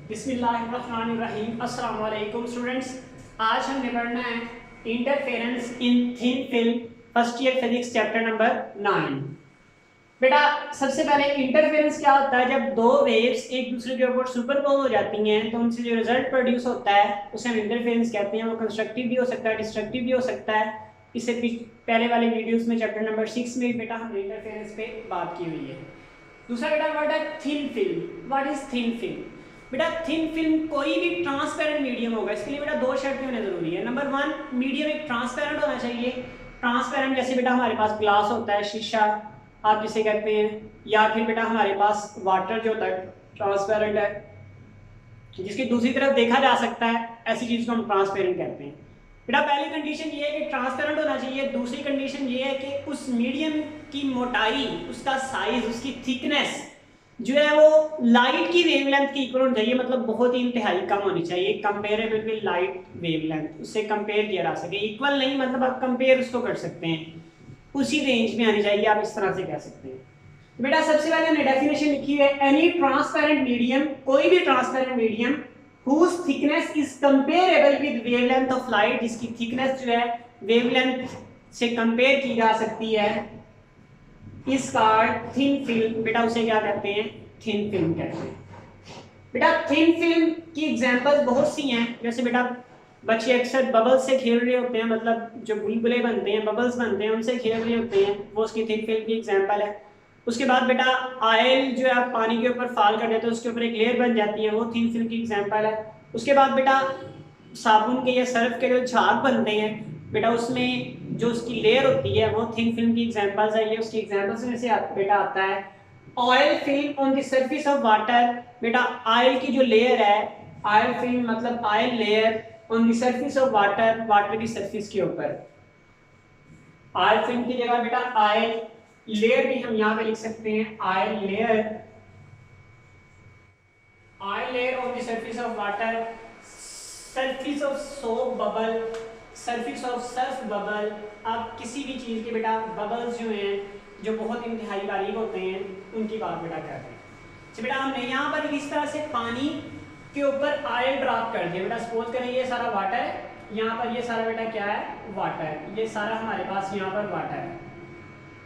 बिस्मिल्लाहिर्रहमानिर्रहीम। अस्सलाम वालेकुम स्टूडेंट्स, आज हमने पढ़ना है इंटरफेरेंस इन thin film, first year physics chapter number 9। बेटा सबसे पहले इंटरफेरेंस क्या होता है? जब दो वेव्स एक दूसरे के ऊपर सुपरपोज हो जाती हैं तो उनसे जो रिजल्ट प्रोड्यूस होता है उसे हम इंटरफेरेंस कहते हैं। वो कंस्ट्रक्टिव भी हो सकता है, डिस्ट्रक्टिव भी हो सकता है। इससे पहले वाले वीडियोस में चैप्टर नंबर 6 में बेटा हमने इंटरफेरेंस पे बात की हुई है। दूसरा बेटा वर्ड है thin film. What is thin film? बेटा थिन फिल्म कोई भी ट्रांसपेरेंट मीडियम होगा। इसके लिए बेटा दो शर्तें होने जरूरी है। नंबर 1, मीडियम एक ट्रांसपेरेंट होना चाहिए। ट्रांसपेरेंट जैसे बेटा हमारे पास ग्लास होता है, शीशा आप जिसे कहते हैं, या फिर बेटा हमारे पास वाटर जो होता है ट्रांसपेरेंट है, जिसकी दूसरी तरफ देखा जा सकता है, ऐसी चीज को हम ट्रांसपेरेंट कहते हैं। बेटा पहली कंडीशन ये है कि ट्रांसपेरेंट होना चाहिए। दूसरी कंडीशन ये है कि उस मीडियम की मोटाई, उसका साइज, उसकी थिकनेस जो है वो लाइट की वेवलेंथ की इक्वल होनी चाहिए। मतलब बहुत ही इंतहाई कम होनी चाहिए, कंपेरेबल विद लाइट वेवलेंथ, उससे कंपेयर किया जा सके। इक्वल नहीं मतलब आप कंपेयर उसको कर सकते हैं, उसी रेंज में आनी चाहिए, आप इस तरह से कह सकते हैं। तो बेटा सबसे पहले हमने डेफिनेशन लिखी है, एनी ट्रांसपेरेंट मीडियम, कोई भी transparent medium whose thickness is comparable with wavelength of light, जिसकी थिकनेस जो है वेवलेंथ से कंपेयर की जा सकती है, इस कार्ड थिन फिल्म। बेटा उसे क्या कहते हैं? थिन फिल्म कहते हैं। बेटा थिन फिल्म की एग्जांपल्स बहुत सी हैं। जैसे बेटा बच्चे अक्सर बबल्स से खेल रहे होते हैं, मतलब जो बुलबुले बनते हैं, बबल्स बनते हैं, उनसे खेल रहे होते हैं, वो उसकी थिन फिल्म की एग्जांपल है। उसके बाद बेटा ऑयल जो है आप पानी के ऊपर फाल कर देते हो, उसके ऊपर एक लेयर बन जाती है, वो थिन फिल्म की एग्जांपल है। उसके बाद बेटा साबुन के या सर्फ के जो झाग बनते हैं, बेटा उसमें जो उसकी लेयर होती है वो थिन फिल्म की एग्जांपल्स है। ये उसकी एग्जांपल्स में से बेटा आता है oil film on the surface of water. बेटा ऑयल की जो लेयर है, ऑयल फिल्म मतलब oil layer on the surface of water, water की सरफेस के ऊपर। ऑयल फिल्म की जगह बेटा ऑयल लेयर भी हम यहाँ पे लिख सकते हैं, oil layer, oil layer on the surface of water, surface of soap bubble, surface of Surf bubble. आप किसी भी चीज के बेटा बबल्स जो हैं जो बहुत इंतहाई बारीक होते हैं उनकी बात बेटा करते हैं। तो बेटा हमने यहाँ पर इस तरह से पानी के ऊपर ऑयल ड्रॉप कर दिया। बेटा सपोज करें ये सारा वाटर है, यहाँ पर ये सारा बेटा क्या है? वाटर। ये सारा हमारे पास यहाँ पर वाटर है।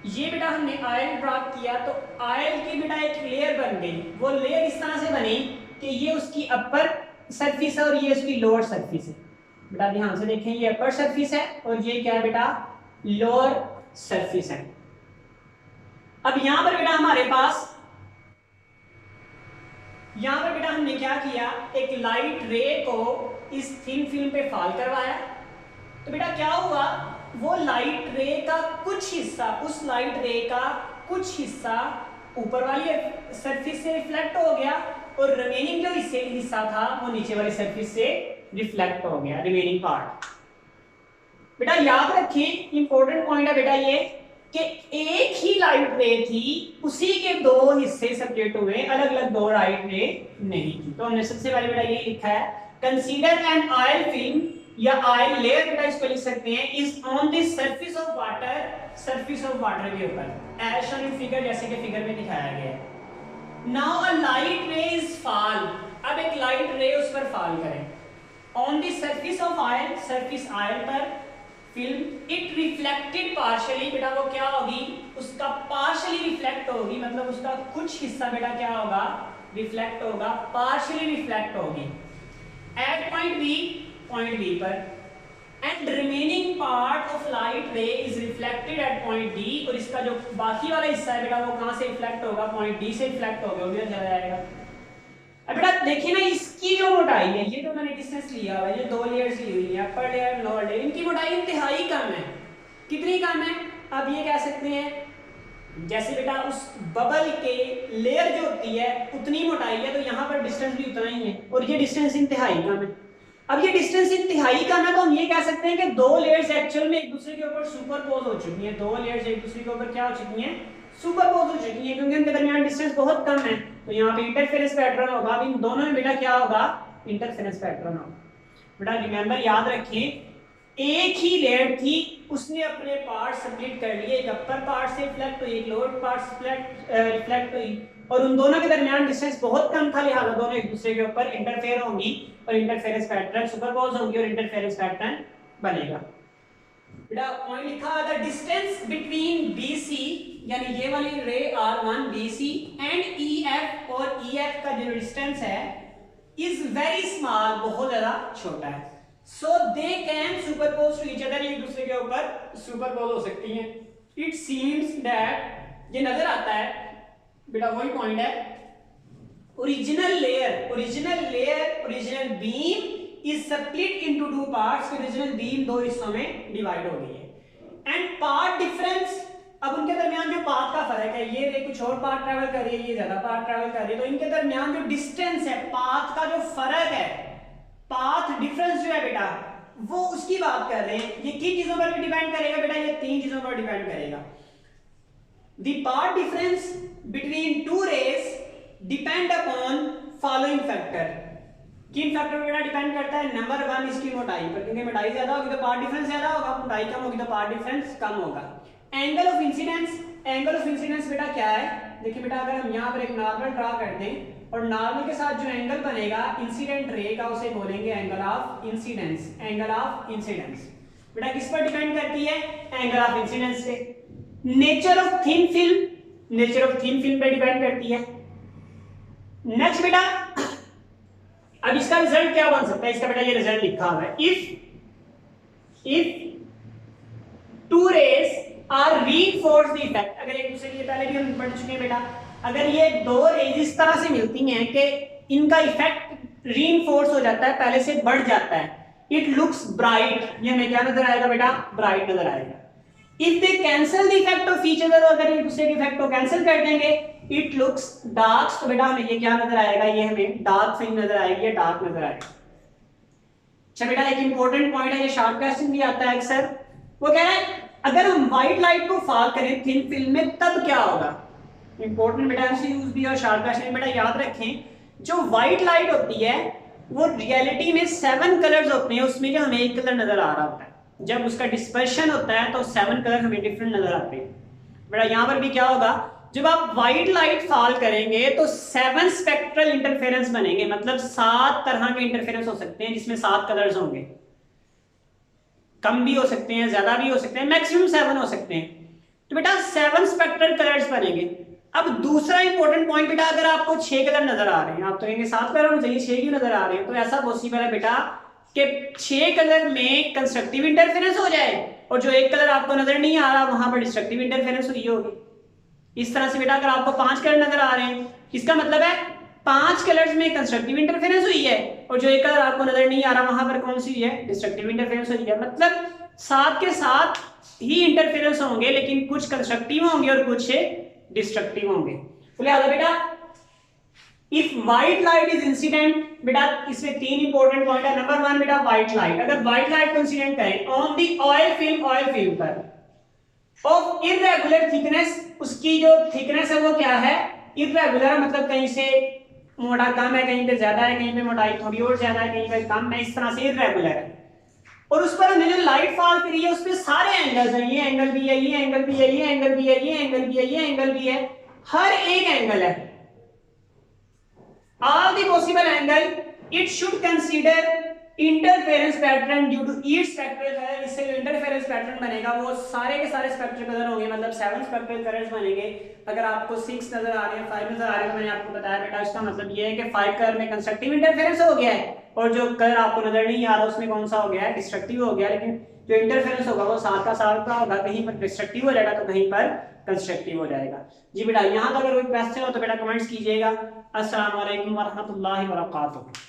ये बेटा हमने ऑयल ड्रॉप किया तो ऑयल की बेटा एक लेयर बन गई। वो लेयर इस तरह से बनी कि ये उसकी अपर सरफेस है और ये उसकी लोअर सरफेस है। बेटा ध्यान से देखें, ये अपर सरफेस है और ये क्या है बेटा? लोअर सरफेस है। अब यहां पर बेटा हमारे पास, यहां पर बेटा हमने क्या किया, एक लाइट रे को इस थिन फिल्म पे फॉल करवाया। तो बेटा क्या हुआ, वो लाइट रे का कुछ हिस्सा, उस लाइट रे का कुछ हिस्सा ऊपर वाली सरफेस से रिफ्लेक्ट हो गया और रिमेनिंग जो हिस्सा था वो नीचे वाली सरफेस से रिफ्लेक्ट हो गया, रिमेनिंग पार्ट। बेटा याद रखिए, इंपॉर्टेंट पॉइंट है बेटा ये कि एक ही लाइट रे थी, उसी के दो हिस्से सेपरेट हुए, अलग अलग दो लाइट रे नहीं थी। तो हमने सबसे पहले बेटा ये लिखा है, कंसीडर एन ऑयल फिल्म या ऑयल लेयर, बेटा इसको लिख सकते हैं, is on the surface of water, surface of water के ऊपर, एज शोन इन फिगर, जैसे कि फिगर में दिखाया गया है। Now a light ray is fall, अब एक लाइट रे उस पर फॉल करें on the surface of oil, surface oil पर फिल्म, इट रिफ्लेक्टेड पार्शियली। बेटा वो क्या होगी? उसका पार्शियली रिफ्लेक्ट होगी, मतलब उसका कुछ हिस्सा बेटा क्या होगा? रिफ्लेक्ट होगा, पार्शियली रिफ्लेक्ट होगी at point B, point B पर, and remaining part of light ray is reflected at point D. और इसका जो बाकी वाला हिस्सा है बेटा वो कहां से रिफ्लेक्ट होगा? पॉइंट डी से रिफ्लेक्ट होगा, वो भी चला जाएगा। अब बेटा देखिए ना, इसकी जो मोटाई है, ये तो मैंने डिस्टेंस लिया हुआ है, ये दो लेयर्स ली हुई है, अपर लेयर लोअर लेयर, इनकी मोटाई इंतहाई कम है। कितनी कम है? अब ये कह सकते हैं जैसे बेटा उस बबल के लेयर जो होती है उतनी मोटाई है, तो यहाँ पर डिस्टेंस भी उतना ही है और ये डिस्टेंस इंतहाई कम है। अब ये डिस्टेंस इंतहाई कम है तो हम ये कह सकते हैं कि दो लेयर्स एक्चुअल में एक दूसरे के ऊपर सुपरपोज हो चुकी हैं। दो लेयर्स एक दूसरे के ऊपर क्या हो चुकी हैं? सुपरपोज हो चुकी हैं, क्योंकि उनके दरमियान डिस्टेंस बहुत कम है। तो यहाँ पे इंटरफेरेंस पैटर्न होगा। अब इन दोनों में बेटा क्या होगा? इंटरफेरेंस पैटर्न होगा। बेटा रिमेंबर, याद रखिए, एक ही लेयर थी, उसने अपने पार्ट स्प्लिट कर लिए, एक अपर पार्ट से रिफ्लेक्ट हुई, एक लोअर पार्ट से रिफ्लेक्ट हुई। और उन दोनों के दरमियान डिस्टेंस बहुत कम था, लिहाजा दोनों एक दूसरे के ऊपर इंटरफेयर होंगी और इंटरफेरेंस पैटर्न सुपरपोज होंगी और इंटरफेरेंस पैटर्न बनेगा। बेटा पॉइंट लिखा द डिस्टेंस बिटवीन BC यानी ये वाली रे R1 BC एंड EF और EF का जो डिस्टेंस है इज वेरी स्मॉल, बहुत ज्यादा छोटा है। So they can superpose to each other, एक दूसरे के ऊपर सुपरपोज हो सकती हैं। इट सीम्स दैट, ये नजर आता है बेटा वही पॉइंट है, original beam is split into two parts, original beam दो हिस्सों में डिवाइड हो गई है। एंड पाथ डिफरेंस, अब उनके दरमियान जो पाथ का फर्क है, ये कुछ और पाथ ट्रैवल कर रही है, ये ज्यादा पाथ ट्रैवल कर रही है, तो इनके दरमियान जो डिस्टेंस है, पाथ का जो फर्क है, पाथ डिफरेंस जो है बेटा वो उसकी बात कर रहे हैं। ये किन चीजों पर डिपेंड करेगा बेटा? ये तीन चीजों पर डिपेंड करेगा। The path difference between two rays depend upon following factor। किन फैक्टर पर डिपेंड करता है? नंबर 1 इसकी मोटाई पर, क्योंकि मोटाई ज्यादा होगी तो पाथ डिफरेंस ज्यादा होगा, मोटाई कम होगी तो पाथ डिफरेंस कम होगा। Angle of incidence, angle of incidence बेटा क्या है? देखिए बेटा अगर हम यहाँ पर एक नॉर्मल ड्रा करते हैं और नॉर्मल के साथ जो एंगल बनेगा इंसिडेंट रे का उसे बोलेंगे angle of incidence. Angle of incidence बेटा किस पर डिपेंड करती है? एंगल ऑफ इंसिडेंस से। Nature of thin film, nature of thin film पे डिपेंड करती है। नेक्स्ट बेटा अब इसका रिजल्ट क्या बन सकता है? इसका बेटा ये रिजल्ट लिखा हुआ है, if to raise or reinforce the effect. अगर एक दूसरे के पहले भी हम पढ़ चुके हैं बेटा, अगर ये दो रेज इस तरह से मिलती हैं कि इनका इफेक्ट रीइंफोर्स हो जाता है, पहले से बढ़ जाता है, इट लुक्स ब्राइट, ये हमें क्या नजर आएगा बेटा? ब्राइट नजर आएगा। If they cancel the effect of each other, अगर एक दूसरे के इफेक्ट को कैंसिल कर देंगे, इट लुक्स डार्क, तो बेटा हमें ये क्या नजर आएगा? ये हमें डार्क फिल्म नजर आएगी, ये डार्क नजर आएगा। अच्छा बेटा एक इंपॉर्टेंट पॉइंट है, ये शॉर्ट क्वेश्चन भी आता है अक्सर, वो कह रहा है अगर हम व्हाइट लाइट को फॉल करें थिन फिल्म में तब क्या होगा? इंपॉर्टेंट बेटा एमसीक्यूज भी और शॉर्ट क्वेश्चन बेटा याद रखें, जो व्हाइट लाइट होती है वो रियलिटी में 7 कलर्स होते हैं, उसमें जो हमें एक कलर नजर आ रहा होता है, जब उसका डिस्पर्शन होता है तो 7 कलर हमें डिफरेंट नजर आते हैं। बेटा यहां पर भी क्या होगा? जब आप व्हाइट लाइट फॉल करेंगे तो 7 स्पेक्ट्रल इंटरफेरेंस बनेंगे, मतलब 7 तरह के इंटरफेरेंस हो सकते हैं जिसमें 7 कलर्स होंगे। कम भी हो सकते हैं, ज्यादा भी हो सकते हैं, मैक्सिमम 7 हो सकते हैं। तो बेटा 7 स्पेक्ट्रल कलर्स बनेंगे। अब दूसरा इंपॉर्टेंट पॉइंट बेटा, अगर आपको 6 कलर नजर आ रहे हैं, आप तो कहेंगे 7 कलर होने चाहिए, 6 क्यों नजर आ रहे हैं? तो ऐसा पॉसिबल है बेटा कि 6 कलर में कंस्ट्रक्टिव इंटरफेरेंस हो जाए और जो एक कलर आपको नजर नहीं आ रहा वहां पर डिस्ट्रक्टिव इंटरफेरेंस हुई होगी। इस तरह से बेटा अगर आपको 5 कलर नजर आ रहे हैं, इसका मतलब है 5 कलर्स में कंस्ट्रक्टिव इंटरफेरेंस हुई है और जो एक कलर आपको नजर नहीं आ रहा वहां पर कौन सी है? डिस्ट्रक्टिव इंटरफेरेंस हुई है। मतलब 7 के साथ ही इंटरफेरेंस होंगे, लेकिन कुछ कंस्ट्रक्टिव होंगे और कुछ डिस्ट्रक्टिव होंगे। तो लिहाजा बेटा if white light is incident, बेटा इसमें 3 इंपॉर्टेंट पॉइंट है। नंबर 1 बेटा व्हाइट लाइट, अगर व्हाइट लाइट को इंसिडेंट करें ऑन दी ऑयल फिल्म पर ऑफ इररेगुलर थिकनेस, उसकी जो थिकनेस है वो क्या है? इररेगुलर, मतलब कहीं से मोटा कम है, कहीं पे ज्यादा है, कहीं पे मोटाई थोड़ी और ज्यादा है, कहीं पे कम है, इस तरह से इररेगुलर है। और उस पर हमने जो लाइट फॉल करी है उस पे सारे एंगल्स हैं, ये एंगल भी है, ये एंगल भी है, ये एंगल भी है, ये एंगल भी है, ये एंगल भी है, हर एक एंगल है। All the possible angle, it should consider interference pattern due to each spectral color। इससे जो interference pattern बनेगा वो सारे के सारे spectral color होंगे, मतलब 7 spectral colors बनेंगे। अगर आपको 6 नजर आ रहे हैं, 5 नजर आ रहे हैं, तो मैंने आपको बताया बेटा इसका मतलब ये है कि 5 कलर में कंस्ट्रक्टिव इंटरफेरेंस हो गया है और जो कलर आपको नजर नहीं आ रहा उसमें कौन सा हो गया है? डिस्ट्रक्टिव हो गया। लेकिन जो इंटरफेरेंस होगा वो 7 का 7 का होगा, कहीं पर डिस्ट्रक्टिव हो जाएगा तो कहीं पर कंस्ट्रक्टिव हो जाएगा। जी बेटा यहाँ तक अगर कोई क्वेश्चन हो तो बेटा कमेंट्स कीजिएगा। अस्सलाम वालेकुम वरहमतुल्लाहि वबरकातुहू।